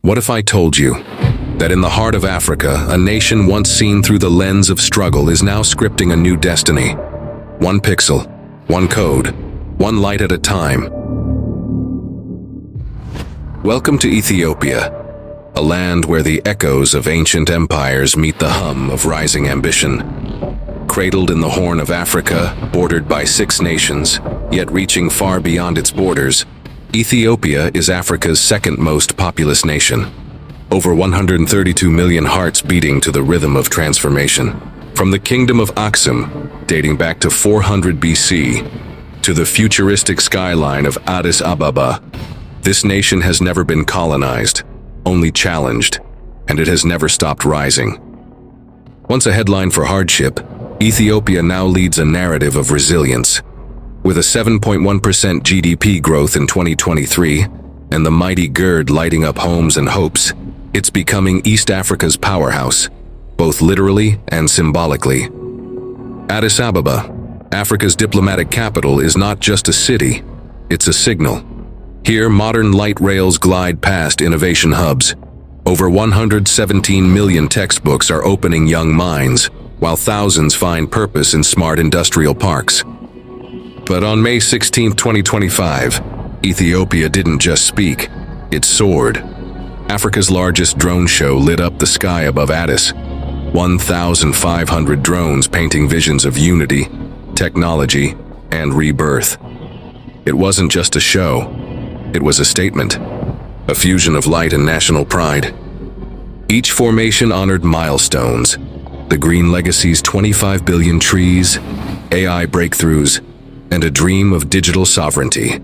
What if I told you that in the heart of Africa, a nation once seen through the lens of struggle is now scripting a new destiny? One pixel, one code, one light at a time. Welcome to Ethiopia, a land where the echoes of ancient empires meet the hum of rising ambition. Cradled in the Horn of Africa, bordered by 6 nations, yet reaching far beyond its borders, Ethiopia is Africa's second most populous nation. Over 132 million hearts beating to the rhythm of transformation. From the Kingdom of Aksum, dating back to 400 BC, to the futuristic skyline of Addis Ababa, this nation has never been colonized, only challenged, and it has never stopped rising. Once a headline for hardship, Ethiopia now leads a narrative of resilience. With a 7.1% GDP growth in 2023 and the mighty GERD lighting up homes and hopes, it's becoming East Africa's powerhouse, both literally and symbolically. Addis Ababa, Africa's diplomatic capital, is not just a city, it's a signal. Here, modern light rails glide past innovation hubs. Over 117 million textbooks are opening young minds, while thousands find purpose in smart industrial parks. But on May 16, 2025, Ethiopia didn't just speak, it soared. Africa's largest drone show lit up the sky above Addis. 1,500 drones painting visions of unity, technology, and rebirth. It wasn't just a show, it was a statement, a fusion of light and national pride. Each formation honored milestones, the Green Legacy's 25 billion trees, AI breakthroughs, and a dream of digital sovereignty.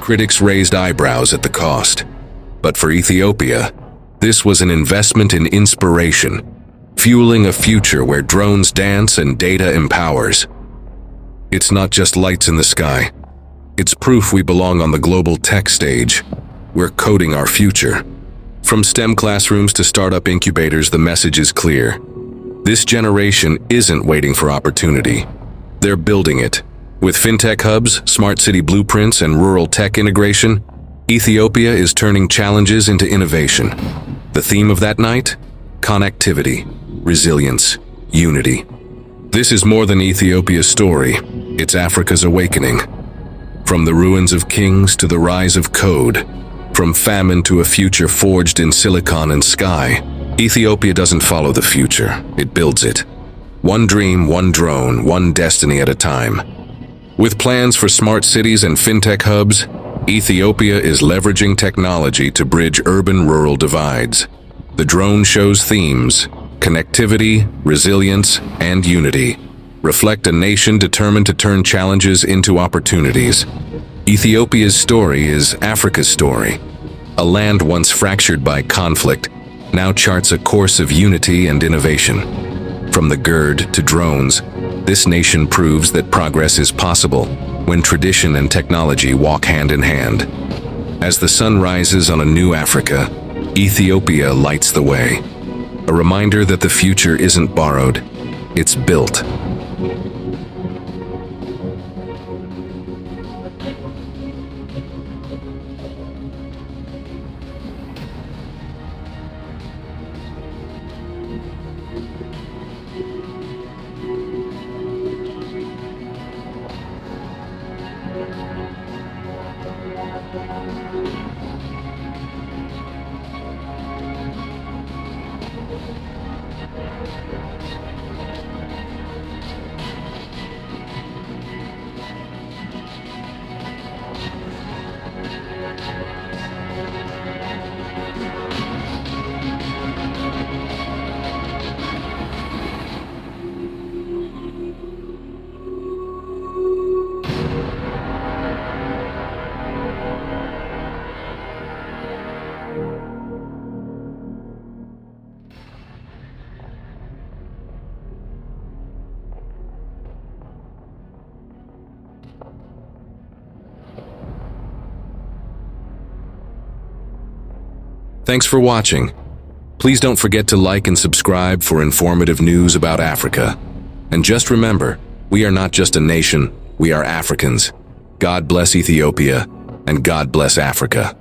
Critics raised eyebrows at the cost. But for Ethiopia, this was an investment in inspiration, fueling a future where drones dance and data empowers. It's not just lights in the sky. It's proof we belong on the global tech stage. We're coding our future. From STEM classrooms to startup incubators, the message is clear. This generation isn't waiting for opportunity. They're building it. With fintech hubs, smart city blueprints, and rural tech integration, Ethiopia is turning challenges into innovation. The theme of that night? Connectivity, resilience, unity. This is more than Ethiopia's story. It's Africa's awakening. From the ruins of kings to the rise of code, from famine to a future forged in silicon and sky, Ethiopia doesn't follow the future, it builds it. One dream, one drone, one destiny at a time. With plans for smart cities and fintech hubs, Ethiopia is leveraging technology to bridge urban-rural divides. The drone show's themes, connectivity, resilience, and unity, reflect a nation determined to turn challenges into opportunities. Ethiopia's story is Africa's story. A land once fractured by conflict now charts a course of unity and innovation. From the GERD to drones, this nation proves that progress is possible when tradition and technology walk hand in hand. As the sun rises on a new Africa, Ethiopia lights the way. A reminder that the future isn't borrowed, it's built. Thanks for watching. Please don't forget to like and subscribe for informative news about Africa. And just remember, we are not just a nation, we are Africans. God bless Ethiopia, and God bless Africa.